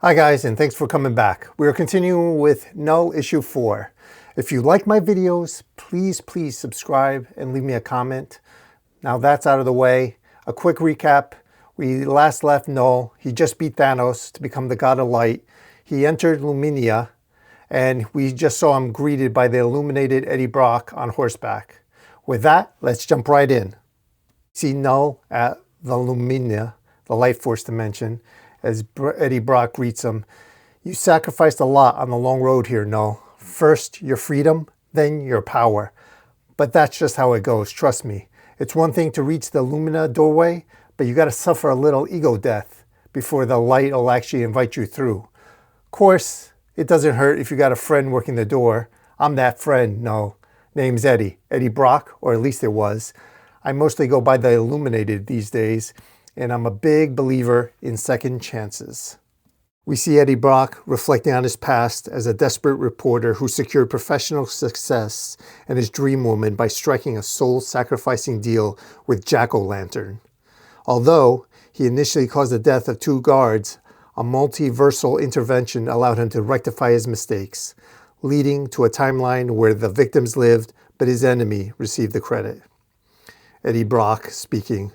Hi guys, and thanks for coming back. We are continuing with Knull issue 4. If you like my videos, please subscribe and leave me a comment. Now that's out of the way. A quick recap. We last left Knull. He just beat Thanos to become the God of Light. He entered Lumina, and we just saw him greeted by the illuminated Eddie Brock on horseback. With that, let's jump right in. See Knull at the Lumina, the Light Force dimension, as Eddie Brock greets him. You sacrificed a lot on the long road here, Knull. First, your freedom, then your power. But that's just how it goes, trust me. It's one thing to reach the Lumina Doorway, but you gotta suffer a little ego death before the light will actually invite you through. Of course, it doesn't hurt if you got a friend working the door. I'm that friend, Knull. Name's Eddie Brock, or at least it was. I mostly go by the Illuminated these days, and I'm a big believer in second chances. We see Eddie Brock reflecting on his past as a desperate reporter who secured professional success and his dream woman by striking a soul-sacrificing deal with Jack-O-Lantern. Although he initially caused the death of 2 guards, a multiversal intervention allowed him to rectify his mistakes, leading to a timeline where the victims lived, but his enemy received the credit. Eddie Brock speaking.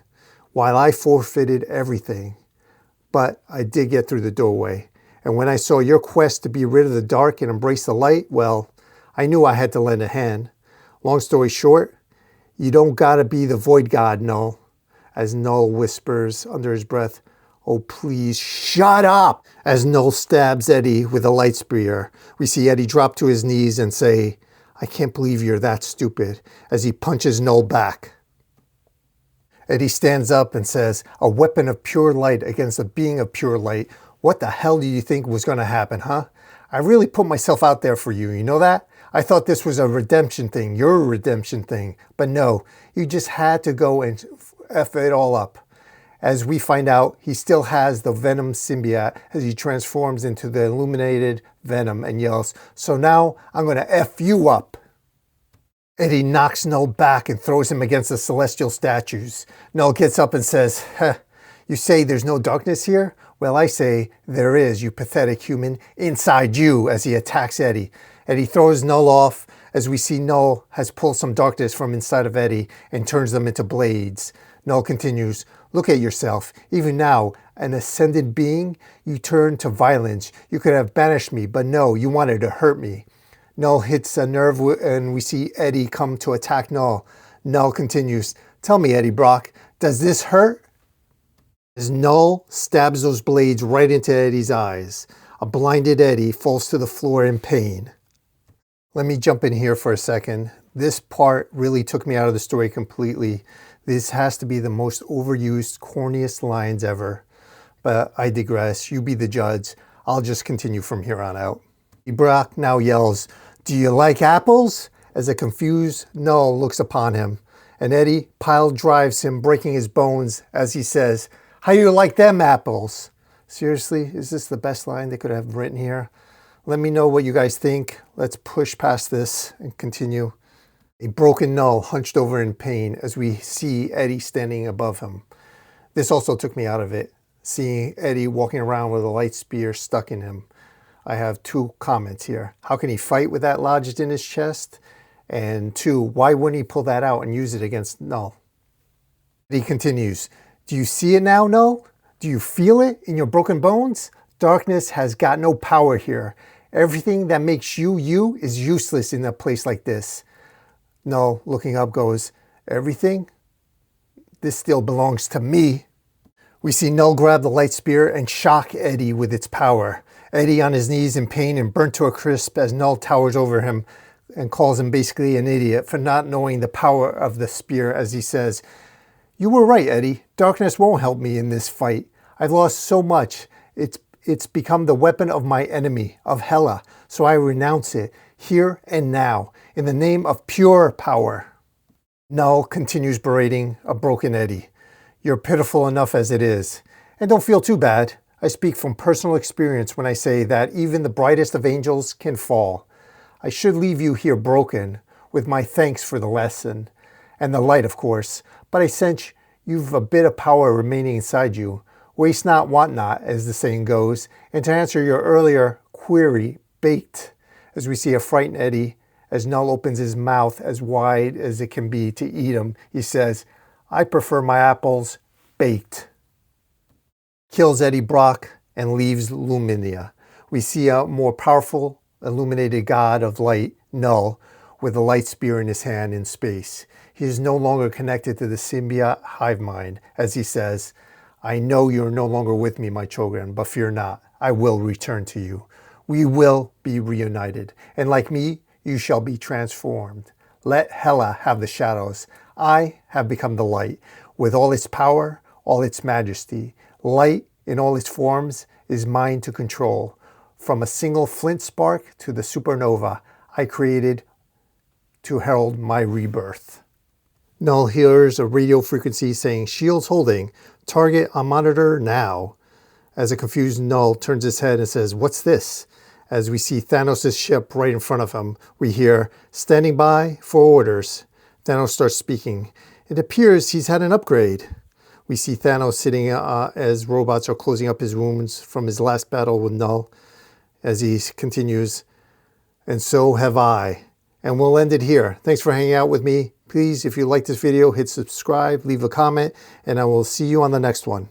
While I forfeited everything, but I did get through the doorway. And when I saw your quest to be rid of the dark and embrace the light, well, I knew I had to lend a hand. Long story short, you don't gotta be the void god, Knull. As Knull whispers under his breath, oh please, shut up! As Knull stabs Eddie with a light spear, we see Eddie drop to his knees and say, I can't believe you're that stupid, as he punches Knull back. Eddie stands up and says, a weapon of pure light against a being of pure light. What the hell do you think was going to happen, huh? I really put myself out there for you, you know that? I thought this was a redemption thing, your redemption thing. But no, you just had to go and F it all up. As we find out, he still has the Venom symbiote as he transforms into the illuminated Venom and yells, so now I'm going to F you up. Eddie knocks Knull back and throws him against the celestial statues. Knull gets up and says, you say there's no darkness here? Well, I say there is, you pathetic human, inside you, as he attacks Eddie. Eddie throws Knull off as we see Knull has pulled some darkness from inside of Eddie and turns them into blades. Knull continues, look at yourself. Even now, an ascended being, you turn to violence. You could have banished me, but no, you wanted to hurt me. Knull hits a nerve and we see Eddie come to attack Knull. Knull continues, tell me, Eddie Brock, does this hurt? As Knull stabs those blades right into Eddie's eyes, a blinded Eddie falls to the floor in pain. Let me jump in here for a second. This part really took me out of the story completely. This has to be the most overused, corniest lines ever. But I digress. You be the judge. I'll just continue from here on out. Brock now yells, do you like apples? As a confused Knull looks upon him, and Eddie pile drives him, breaking his bones as he says, how you like them apples? Seriously, is this the best line they could have written here? Let me know what you guys think. Let's push past this and continue. A broken Knull hunched over in pain as we see Eddie standing above him. This also took me out of it, seeing Eddie walking around with a light spear stuck in him. I have 2 comments here. How can he fight with that lodged in his chest? And 2, why wouldn't he pull that out and use it against Knull? He continues, do you see it now, Knull? Do you feel it in your broken bones? Darkness has got no power here. Everything that makes you, you is useless in a place like this. Knull, looking up, goes, everything? This still belongs to me. We see Knull grab the light spear and shock Eddie with its power. Eddie on his knees in pain and burnt to a crisp as Knull towers over him and calls him basically an idiot for not knowing the power of the spear as he says, you were right, Eddie. Darkness won't help me in this fight. I've lost so much. It's become the weapon of my enemy, of Hela, so I renounce it here and now in the name of pure power. Knull continues berating a broken Eddie. You're pitiful enough as it is. And don't feel too bad. I speak from personal experience when I say that even the brightest of angels can fall. I should leave you here broken, with my thanks for the lesson, and the light of course, but I sense you've a bit of power remaining inside you. Waste not, want not, as the saying goes. And to answer your earlier query, baked, as we see a frightened Eddie, as Knull opens his mouth as wide as it can be to eat him, he says, I prefer my apples baked. Kills Eddie Brock and leaves Lumina. We see a more powerful, illuminated god of light, Knull, with a light spear in his hand in space. He is no longer connected to the symbiote hive mind, as he says, I know you are no longer with me, my children, but fear not, I will return to you. We will be reunited, and like me, you shall be transformed. Let Hela have the shadows. I have become the light, with all its power, all its majesty. Light in all its forms is mine to control. From a single flint spark to the supernova, I created to herald my rebirth. Knull hears a radio frequency saying, shields holding, target on monitor now. As a confused Knull turns his head and says, what's this? As we see Thanos' ship right in front of him, we hear, standing by for orders. Thanos starts speaking. It appears he's had an upgrade. We see Thanos sitting as robots are closing up his wounds from his last battle with Knull. As he continues, and so have I. And we'll end it here. Thanks for hanging out with me. Please, if you like this video, hit subscribe, leave a comment, and I will see you on the next one.